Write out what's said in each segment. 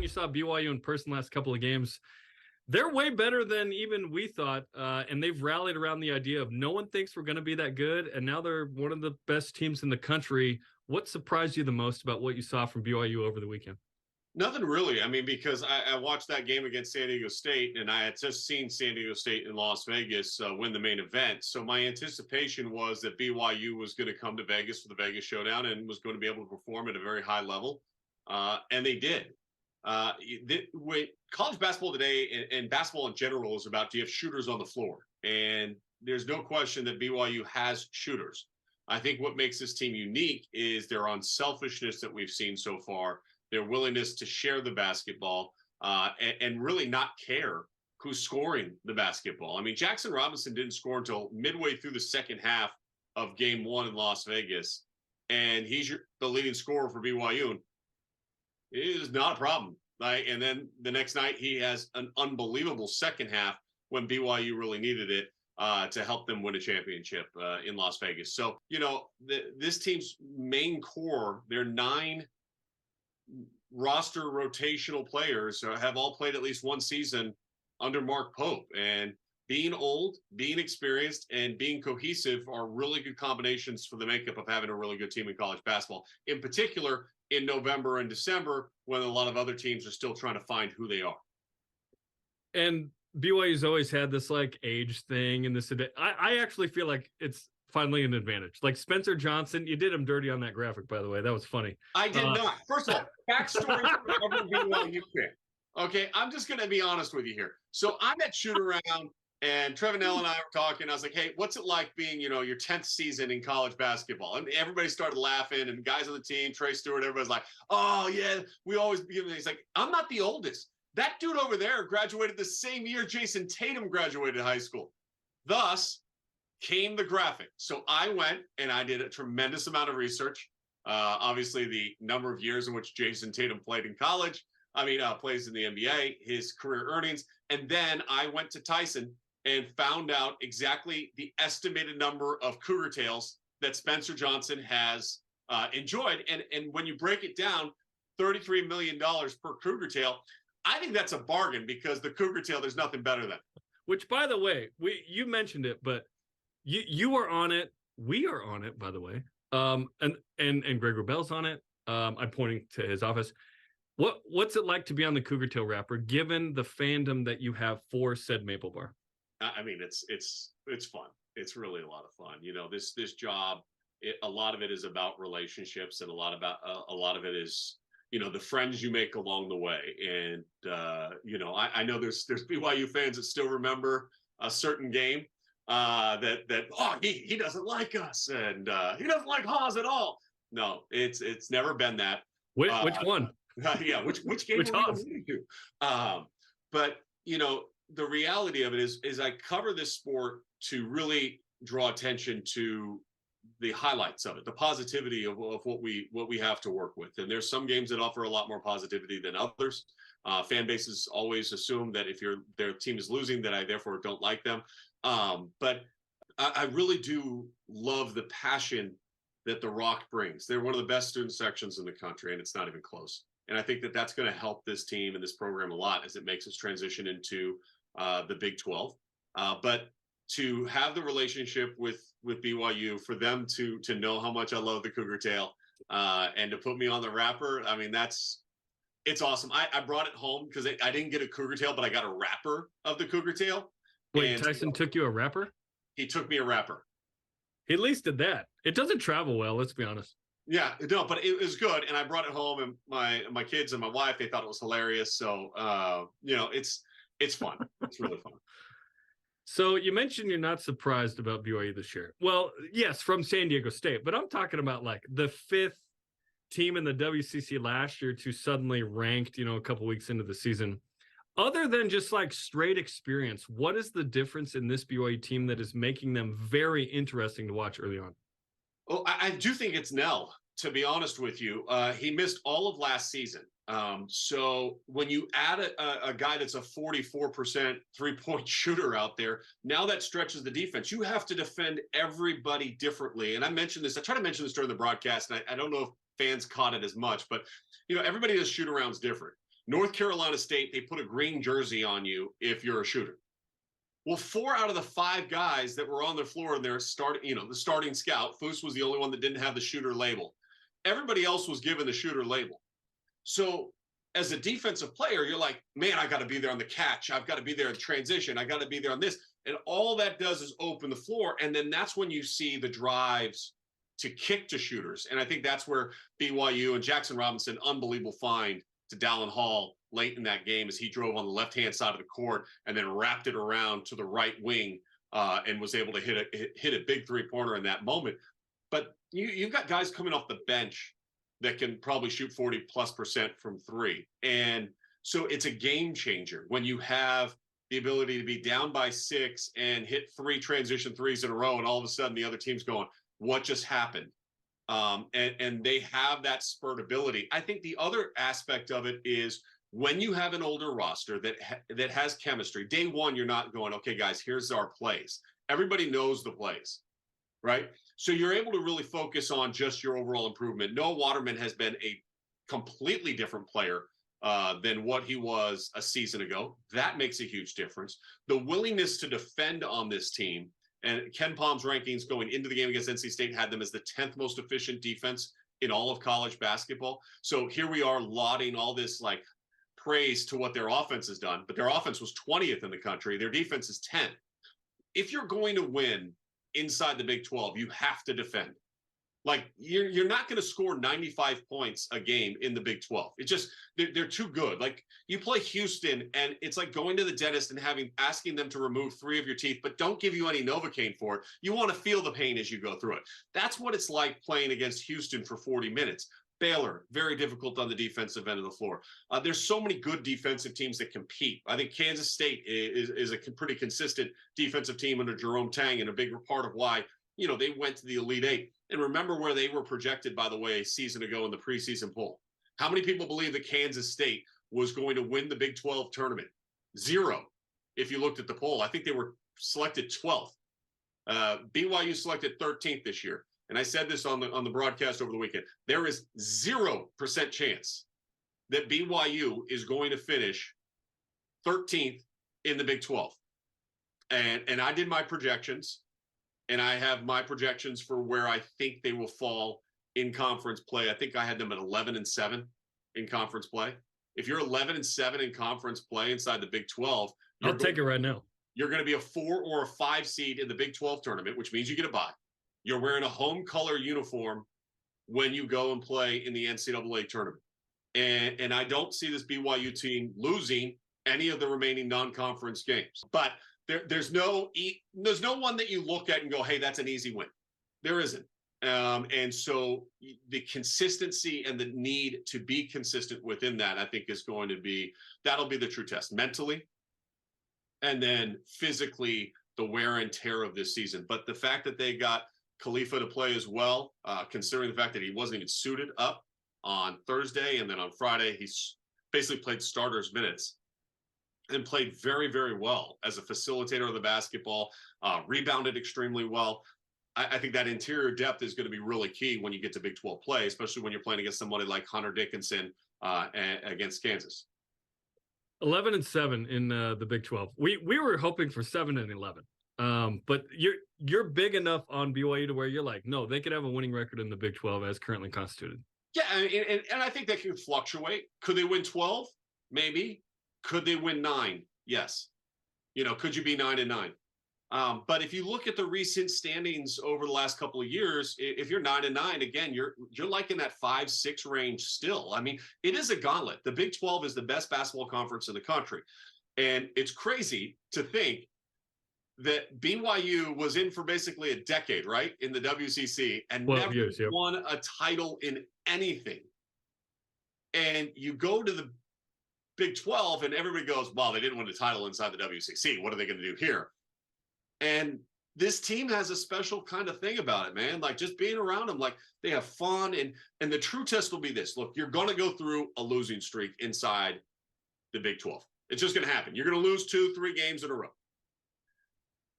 you saw BYU in person last couple of games. They're way better than even we thought, and they've rallied around the idea of no one thinks we're going to be that good, and now they're one of the best teams in the country. What surprised you the most about what you saw from BYU over the weekend? Nothing really. I mean, because I watched that game against San Diego State, and I had just seen San Diego State in Las Vegas win the main event. So my anticipation was that BYU was going to come to Vegas for the Vegas Showdown and was going to be able to perform at a very high level, and they did. College basketball today and basketball in general is about, do you have shooters on the floor? And there's no question that BYU has shooters. I think what makes this team unique is their unselfishness that we've seen so far, their willingness to share the basketball and really not care who's scoring the basketball. I mean, Jackson Robinson didn't score until midway through the second half of game 1 in Las Vegas, and he's the leading scorer for BYU. It is not a problem. And then the next night, he has an unbelievable second half when BYU really needed it to help them win a championship in Las Vegas. So, this team's main core, their 9 roster rotational players have all played at least one season under Mark Pope. And being old, being experienced, and being cohesive are really good combinations for the makeup of having a really good team in college basketball. In particular, in November and December, when a lot of other teams are still trying to find who they are. And BYU's always had this age thing and this. I actually feel like it's finally an advantage. Like Spencer Johnson, you did him dirty on that graphic, by the way. That was funny. I did not. First of all, backstory for every BYU fan. Okay, I'm just going to be honest with you here. So I'm at shoot around, and Trevanell and I were talking. I was like, hey, what's it like being, your 10th season in college basketball? And everybody started laughing, and guys on the team, Trey Stewart, everybody's like, oh, yeah, we always begin. He's like, I'm not the oldest. That dude over there graduated the same year Jason Tatum graduated high school. Thus came the graphic. So I went and I did a tremendous amount of research. Obviously, the number of years in which Jason Tatum played in college, plays in the NBA, his career earnings. And then I went to Tyson and found out exactly the estimated number of Cougar tails that Spencer Johnson has enjoyed. And when you break it down, $33 million per Cougar tail, I think that's a bargain because the Cougar tail, there's nothing better than. Which, by the way, you mentioned it, but you are on it. We are on it, by the way. And Greg Rebell's on it. I'm pointing to his office. What's it like to be on the Cougar tail wrapper, given the fandom that you have for said maple bar? I mean, it's fun. It's really a lot of fun. This job, a lot of it is about relationships, and a lot of it is, the friends you make along the way. And I know there's BYU fans that still remember a certain game he doesn't like us, and he doesn't like Haas at all. No, it's never been that. Which one? Yeah, which game are we alluding to? But the reality of it is I cover this sport to really draw attention to the highlights of it, the positivity of what we have to work with. And there's some games that offer a lot more positivity than others. Fan bases always assume that if their team is losing, that I therefore don't like them. But I really do love the passion that the Rock brings. They're one of the best student sections in the country, and it's not even close. And I think that that's going to help this team and this program a lot as it makes its transition into the Big 12. But to have the relationship with BYU, for them to know how much I love the Cougar tail, and to put me on the wrapper, I mean, it's awesome. I brought it home because I didn't get a Cougar tail, but I got a wrapper of the Cougar tail. Wait, Tyson took you a wrapper? He took me a wrapper. He at least did that. It doesn't travel well, let's be honest. Yeah, no, but it was good, and I brought it home, and my kids and my wife, they thought it was hilarious. So, it's fun. It's really fun. So you mentioned you're not surprised about BYU this year. Well, yes, from San Diego State, but I'm talking about the 5th team in the WCC last year to suddenly ranked, a couple weeks into the season. Other than just straight experience, what is the difference in this BYU team that is making them very interesting to watch early on? Well, I do think it's Nell, to be honest with you. He missed all of last season. So when you add a guy that's a 44% three-point shooter out there, now that stretches the defense. You have to defend everybody differently. And I try to mention this during the broadcast, and I don't know if fans caught it as much, but everybody does shoot-arounds different. North Carolina State, they put a green jersey on you if you're a shooter. Well, 4 out of the 5 guys that were on the floor and their the starting scout, Foose was the only one that didn't have the shooter label. Everybody else was given the shooter label. So as a defensive player, you're like, man, I got to be there on the catch. I've got to be there in transition. I got to be there on this. And all that does is open the floor. And then that's when you see the drives to kick to shooters. And I think that's where BYU and Jackson Robinson, unbelievable find to Dallin Hall late in that game as he drove on the left-hand side of the court and then wrapped it around to the right wing and was able to hit a big three-pointer in that moment. But you've got guys coming off the bench that can probably shoot 40+% from 3. And so it's a game changer when you have the ability to be down by 6 and hit 3 transition threes in a row. And all of a sudden the other team's going, what just happened? And they have that spurt ability. I think the other aspect of it is when you have an older roster that has chemistry, day one, you're not going, okay, guys, here's our plays. Everybody knows the plays, right? So you're able to really focus on just your overall improvement. Noah Waterman has been a completely different player than what he was a season ago. That makes a huge difference. The willingness to defend on this team, and Ken Palm's rankings going into the game against NC State had them as the 10th most efficient defense in all of college basketball. So here we are lauding all this like praise to what their offense has done, but their offense was 20th in the country. Their defense is 10th. If you're going to win inside the Big 12, you have to defend. Like you're not going to score 95 points a game in the Big 12. It's just they're too good. Like you play Houston, and it's like going to the dentist and asking them to remove 3 of your teeth, but don't give you any Novocaine for it. You want to feel the pain as you go through it. That's what it's like playing against Houston for 40 minutes. Baylor, very difficult on the defensive end of the floor. There's so many good defensive teams that compete. I think Kansas State is a pretty consistent defensive team under Jarom Tang, and a big part of why they went to the Elite Eight. And remember where they were projected, by the way, a season ago in the preseason poll. How many people believe that Kansas State was going to win the Big 12 tournament? 0. If you looked at the poll, I think they were selected 12th. BYU selected 13th this year. And I said this on the broadcast over the weekend. There is 0% chance that BYU is going to finish 13th in the Big 12. And I did my projections. And I have my projections for where I think they will fall in conference play. I think I had them at 11-7 in conference play. If you're 11-7 in conference play inside the Big 12, I'll take it right now. You're going to be a 4 or a 5 seed in the Big 12 tournament, which means you get a bye. You're wearing a home color uniform when you go and play in the NCAA tournament. And I don't see this BYU team losing any of the remaining non-conference games. But there's no one that you look at and go, hey, that's an easy win. There isn't. And so the consistency and the need to be consistent within that, I think that'll be the true test mentally. And then physically, the wear and tear of this season. But the fact that they got Khalifa to play as well, considering the fact that he wasn't even suited up on Thursday, and then on Friday, he's basically played starters minutes and played very, very well as a facilitator of the basketball, rebounded extremely well. I think that interior depth is going to be really key when you get to Big 12 play, especially when you're playing against somebody like Hunter Dickinson against Kansas. 11-7 in the Big 12. We were hoping for 7-11. But you're big enough on BYU to where you're like, no, they could have a winning record in the Big 12 as currently constituted. Yeah, and I think that can fluctuate. Could they win 12? Maybe. Could they win 9? Yes. Could you be 9-9? But if you look at the recent standings over the last couple of years, if you're 9-9, again, you're like in that 5-6 range still. I mean, it is a gauntlet. The Big 12 is the best basketball conference in the country. And it's crazy to think that BYU was in for basically a decade, right, in the WCC, and never won a title in anything. And you go to the Big 12 and everybody goes, well, they didn't win a title inside the WCC. What are they going to do here? And this team has a special kind of thing about it, man. Like just being around them, like they have fun. And the true test will be this. Look, you're going to go through a losing streak inside the Big 12. It's just going to happen. You're going to lose 2-3 games in a row.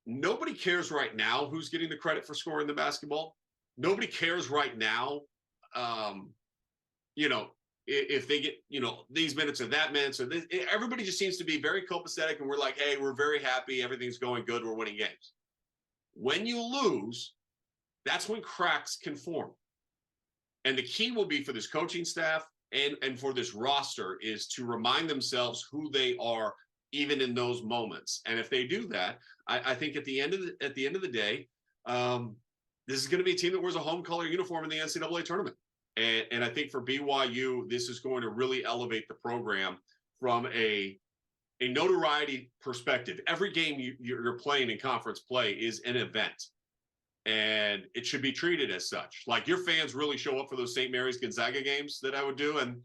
Nobody cares right now who's getting the credit for scoring the basketball. Nobody cares right now, if they get, these minutes or that minutes or this, everybody just seems to be very copacetic, and we're like, hey, we're very happy, everything's going good, we're winning games. When you lose, that's when cracks can form. And the key will be for this coaching staff and for this roster is to remind themselves who they are, even in those moments. And if they do that, I think at the end of the day, this is going to be a team that wears a home color uniform in the NCAA tournament. And I think for BYU, this is going to really elevate the program from a notoriety perspective. Every game you're playing in conference play is an event, and it should be treated as such. Like, your fans really show up for those St. Mary's Gonzaga games that I would do. And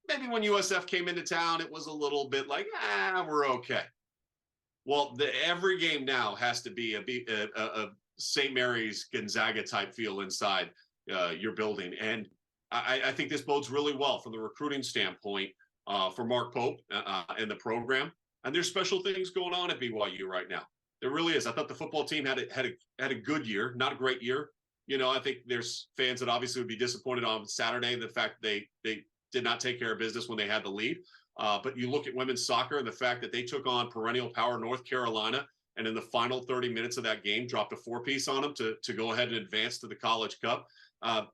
maybe when USF came into town, it was a little bit like, we're okay. Well, every game now has to be a St. Mary's Gonzaga type feel inside your building. And I think this bodes really well from the recruiting standpoint for Mark Pope and the program. And there's special things going on at BYU right now. There really is. I thought the football team had a good year, not a great year. I think there's fans that obviously would be disappointed on Saturday, the fact they did not take care of business when they had the lead. But you look at women's soccer and the fact that they took on perennial power North Carolina, and in the final 30 minutes of that game, dropped a 4-piece on them to go ahead and advance to the College Cup.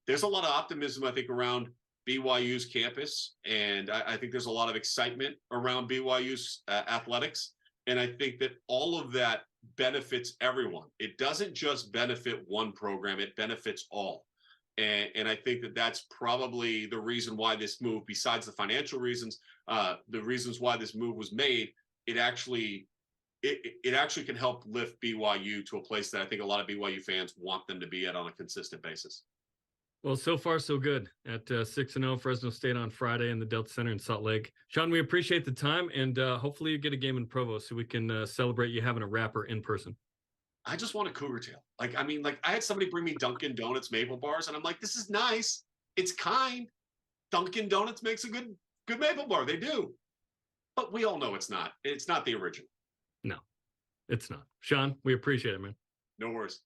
There's a lot of optimism, I think, around BYU's campus, and I think there's a lot of excitement around BYU's athletics. And I think that all of that benefits everyone. It doesn't just benefit one program, it benefits all. And I think that that's probably the reason why this move, besides the financial reasons, the reasons why this move was made, it actually can help lift BYU to a place that I think a lot of BYU fans want them to be at on a consistent basis. Well, so far so good at 6-0 Fresno State on Friday in the Delta Center in Salt Lake. Sean, we appreciate the time, and hopefully you get a game in Provo so we can celebrate you having a rapper in person. I just want a Cougar tail. I had somebody bring me Dunkin' Donuts maple bars, and I'm like, this is nice. It's kind. Dunkin' Donuts makes a good maple bar. They do. But we all know it's not. It's not the original. No, it's not. Sean, we appreciate it, man. No worries.